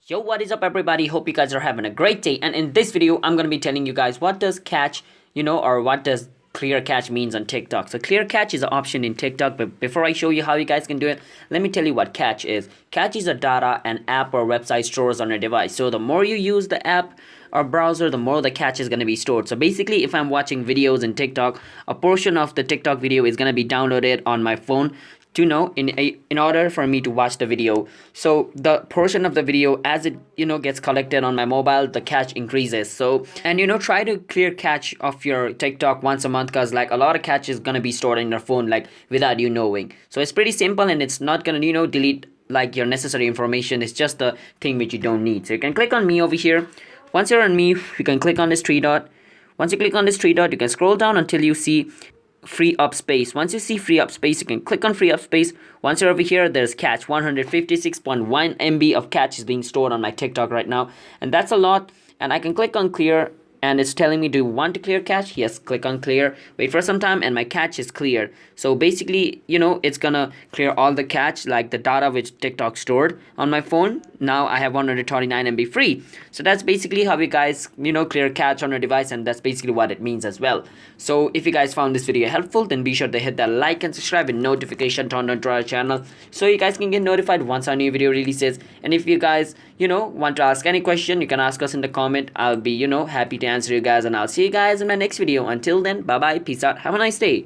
Yo, what is up everybody? Hope you guys are having a great day, and in this video I'm going to be telling you guys what does cache, or what does clear cache means on TikTok. So clear cache is an option in TikTok, but before I show you how you guys can do it, let me tell you what cache is. Cache is a data an app or website stores on a device. So the more you use the app or browser, the more the cache is going to be stored. So basically, if I'm watching videos in TikTok, a portion of the TikTok video is going to be downloaded on my phone to know in order for me to watch the video. So the portion of the video, as it gets collected on my mobile, the cache increases. So, and try to clear cache of your TikTok once a month, because like a lot of cache is gonna be stored in your phone like without you knowing. So it's pretty simple, and it's not gonna delete like your necessary information. It's just the thing which you don't need. So you can click on me over here. Once you're on me, you can click on this three dot. Once you click on this three dot, you can scroll down until you see free up space. Once you see free up space, you can click on free up space. Once you're over here, there's cache. 156.1 MB of cache is being stored on my TikTok right now, and that's a lot. And I can click on clear, and it's telling me, do you want to clear cache? Yes, click on clear. Wait for some time, and my cache is clear. So basically, it's gonna clear all the cache, like the data which TikTok stored on my phone. Now I have 139 MB free. So that's basically how you guys clear cache on your device, and that's basically what it means as well. So if you guys found this video helpful, then be sure to hit that like and subscribe and notification turned on to our channel, so you guys can get notified once our new video releases. And if you guys want to ask any question, you can ask us in the comment. I'll be happy to answer you guys, and I'll see you guys in my next video. Until then, bye bye, peace out, have a nice day.